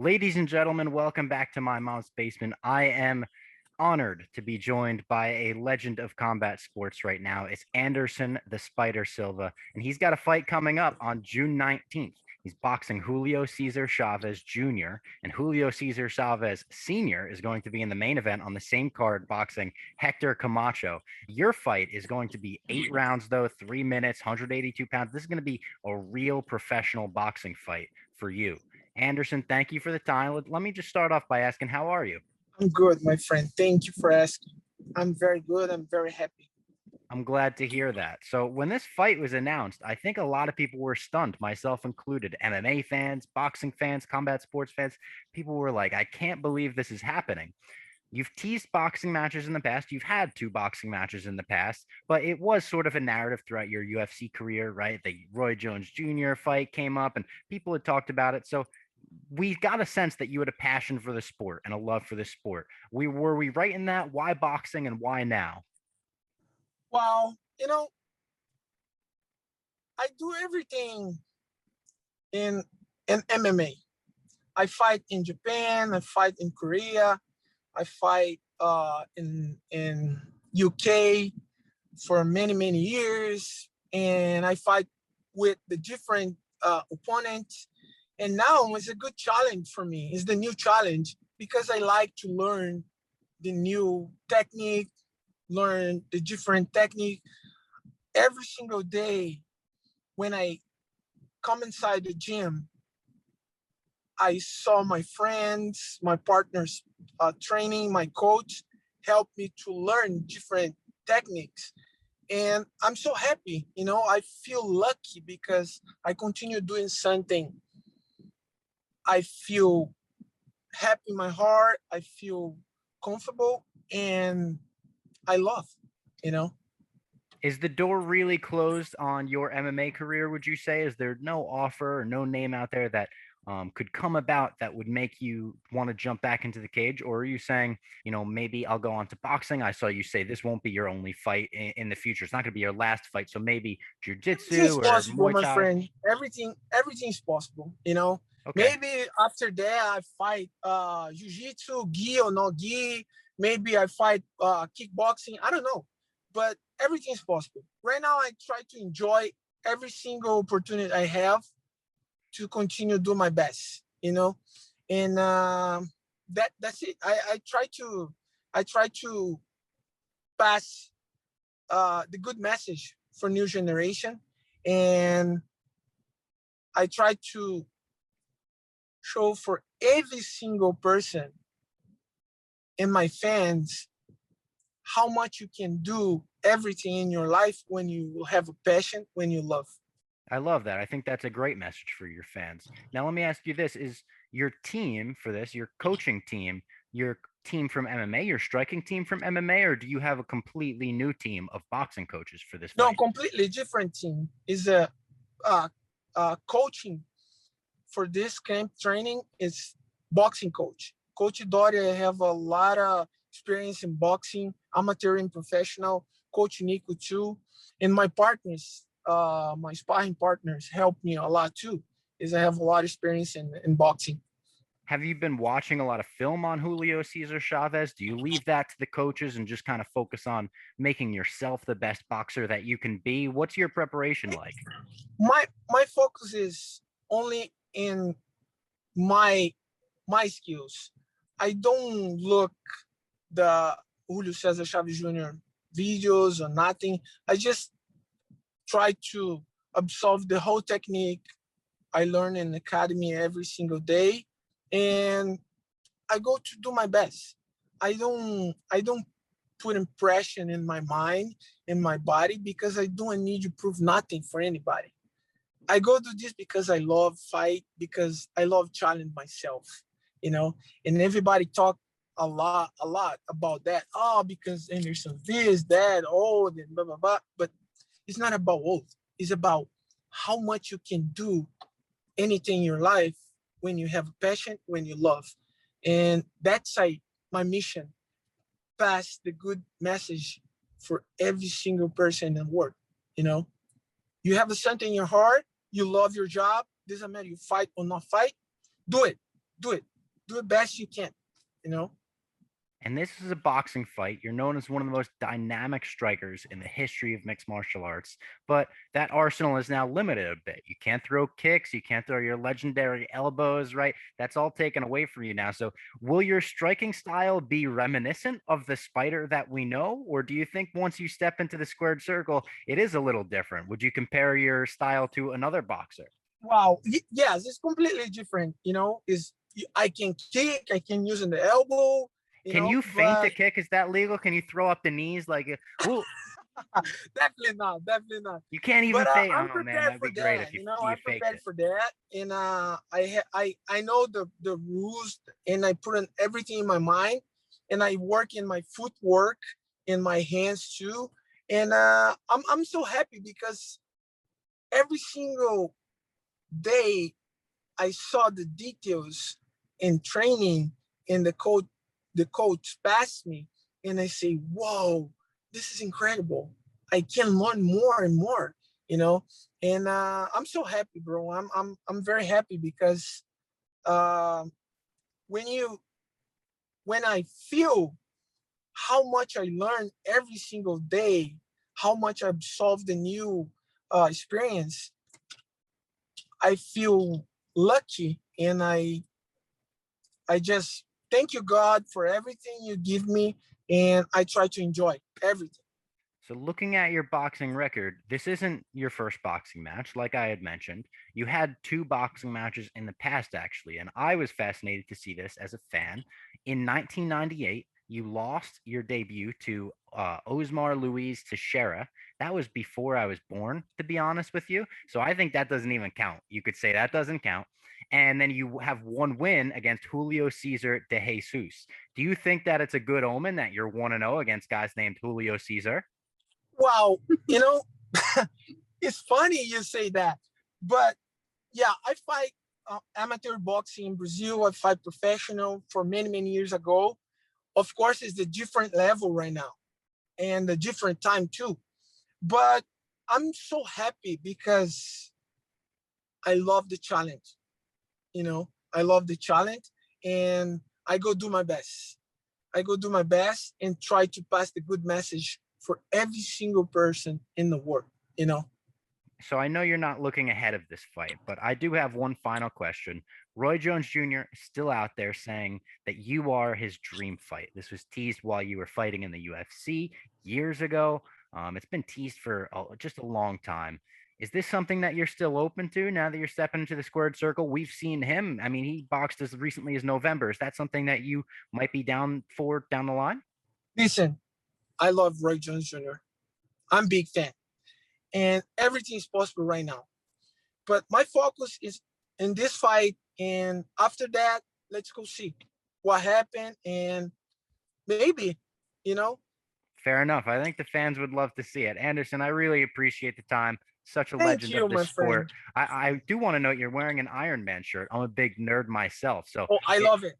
Ladies and gentlemen, welcome back to my mom's basement. I am honored to be joined by a legend of combat sports right now. It's Anderson the Spider Silva, and he's got a fight coming up on June 19th. He's boxing Julio Cesar Chavez Jr., and Julio Cesar Chavez Sr. is going to be in the main event on the same card boxing Hector Camacho. Your fight is going to be 8 rounds, though, 3 minutes, 182 pounds. This is going to be a real professional boxing fight for you. Anderson, thank you for the time. Let me just start off by asking, how are you? I'm good, my friend. Thank you for asking. I'm very good. I'm very happy. I'm glad to hear that. So, when this fight was announced, I think a lot of people were stunned, myself included. MMA fans, boxing fans, combat sports fans. People were like, I can't believe this is happening. You've teased boxing matches in the past. You've had two boxing matches in the past, but it was sort of a narrative throughout your UFC career, right? The Roy Jones Jr. fight came up and people had talked about it. So we got a sense that you had a passion for the sport and a love for the sport. We right in that? Why boxing and why now? Well, I do everything in MMA. I fight in Japan. I fight in Korea. I fight in UK for many years, and I fight with the different opponents. And now it's a good challenge for me. It's the new challenge because I like to learn the new technique, learn the different technique every single day. When I come inside the gym, I saw my friends, my partners training, my coach help me to learn different techniques. And I'm so happy, I feel lucky because I continue doing something. I feel happy in my heart. I feel comfortable and I love, you know. Is the door really closed on your MMA career, would you say? Is there no offer or no name out there that could come about that would make you want to jump back into the cage? Or are you saying, maybe I'll go on to boxing? I saw you say this won't be your only fight in the future. It's not going to be your last fight. So maybe Everything's jujitsu or possible, Muay my Thai. friend. Everything's possible. Okay. Maybe after that I fight jiu-jitsu, gi or no gi. Maybe I fight kickboxing. I don't know. But everything's possible. Right now I try to enjoy every single opportunity I have to continue do my best. And that's it. I try to pass the good message for new generation, and I try to show for every single person and my fans how much you can do everything in your life when you have a passion, when you love. I love that. I think that's a great message for your fans. Now, let me ask you this. Is your team for this, your coaching team, your team from MMA, your striking team from MMA, or do you have a completely new team of boxing coaches for this No, fight? completely different team. Is a uh, coaching for this camp training is boxing coach. Coach Doria have a lot of experience in boxing, amateur and professional. Coach Nico too, and my partners, my sparring partners, help me a lot too. Is I have a lot of experience in boxing. Have you been watching a lot of film on Julio Cesar Chavez? Do you leave that to the coaches and just kind of focus on making yourself the best boxer that you can be? What's your preparation like? My focus is only in my my skills. I don't look the Julio Cesar Chavez Jr. videos or nothing. I just try to absorb the whole technique I learn in the academy every single day, and I go to do my best. I don't put impression in my mind, in my body, because I don't need to prove nothing for anybody. I go do this because I love fight, because I love challenge myself. And everybody talk a lot about that. Oh, because Anderson this, that, old, and blah blah blah. But it's not about old. It's about how much you can do anything in your life when you have a passion, when you love. And that's my mission. Pass the good message for every single person in the world. You know, you have something in your heart, you love your job, doesn't matter you fight or not fight, do it. do it. Do it best you can, you know? And this is a boxing fight. You're known as one of the most dynamic strikers in the history of mixed martial arts, but that arsenal is now limited a bit. You can't throw kicks, you can't throw your legendary elbows, right? That's all taken away from you now. So, will your striking style be reminiscent of the Spider that we know, or do you think once you step into the squared circle, it is a little different? Would you compare your style to another boxer? Wow. Yes, it's completely different, you know? Is I can kick, I can use in the elbow, you Can know, you feint a but kick? Is that legal? Can you throw up the knees like? Well, definitely not, definitely not. you can't even But feint. I'm Oh man, prepared that'd for be great that. if you You know, you I'm faked prepared it. for that, and I know the rules, and I put in everything in my mind, and I work in my footwork, in my hands too, and I'm so happy because every single day I saw the details in training, and the coach passed me, and I say, "Whoa, this is incredible! I can learn more and more." You know, and I'm so happy, bro. I'm very happy because uh, when you when I feel how much I learn every single day, how much I've solved a new experience, I feel lucky, and I just thank you, God, for everything you give me, and I try to enjoy everything. So, looking at your boxing record, this isn't your first boxing match. Like I had mentioned, you had two boxing matches in the past, actually. And I was fascinated to see this as a fan. In 1998, you lost your debut to Osmar Luis Teixeira. That was before I was born, to be honest with you. So, I think that doesn't even count. You could say that doesn't count. And then you have one win against Julio Cesar de Jesus. Do you think that it's a good omen that you're 1-0 against guys named Julio Cesar? Wow, you know, it's funny you say that, but yeah, I fight amateur boxing in Brazil. I fight professional for many years ago. Of course, it's a different level right now and a different time too. But I'm so happy because I love the challenge. You know, I love the challenge, and I go do my best. I go do my best and try to pass the good message for every single person in the world, you know. So I know you're not looking ahead of this fight, but I do have one final question. Roy Jones Jr. is still out there saying that you are his dream fight. This was teased while you were fighting in the UFC years ago. It's been teased for just a long time. Is this something that you're still open to now that you're stepping into the squared circle? We've seen him. I mean, he boxed as recently as November. Is that something that you might be down for down the line? Listen, I love Roy Jones Jr. I'm a big fan, and everything is possible right now. But my focus is in this fight, and after that, let's go see what happened, and maybe, you know. Fair enough. I think the fans would love to see it. Anderson, I really appreciate the time. Such a Thank legend you, of this my sport. friend. I do want to note you're wearing an Iron Man shirt. I'm a big nerd myself. So, Oh, I love it.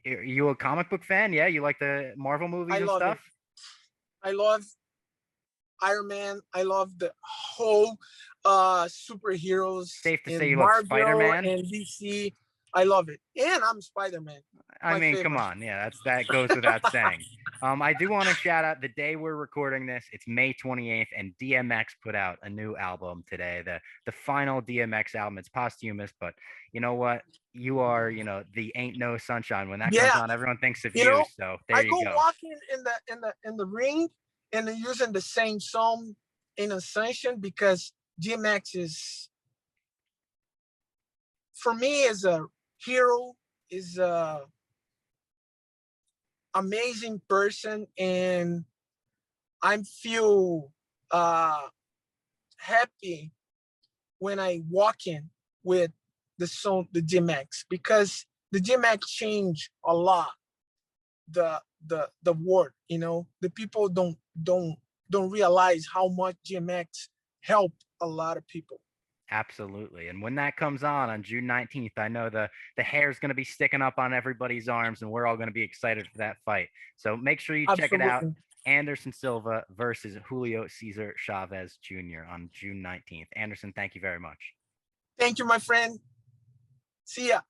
are you a comic book fan? Yeah, you like the Marvel I movies and love stuff? it. I love Iron Man. I love the whole superheroes Safe to say in you love Spider Marvel Man. and DC. I love it. And I'm Spider-Man, I my mean, come favorite. on. Yeah, that goes without saying. I do want to shout out the day we're recording this. It's May 28th, and DMX put out a new album today. The final DMX album. It's posthumous, but you know what? You are, the Ain't No Sunshine. When that comes Yeah, on, everyone thinks of you you. know, So there I you go go. walking in the ring and they're using the same song in Ascension because DMX is, for me, is a hero, is a amazing person, and I feel uh happy when I walk in with the song, the DMX, because the DMX changed a lot the world. You know, the people don't realize how much DMX helped a lot of people. Absolutely. And when that comes on June 19th, I know the hair is going to be sticking up on everybody's arms, and we're all going to be excited for that fight. So make sure you check it out. Absolutely. Anderson Silva versus Julio Cesar Chavez Jr. on June 19th. Anderson, thank you very much. Thank you, my friend. See ya.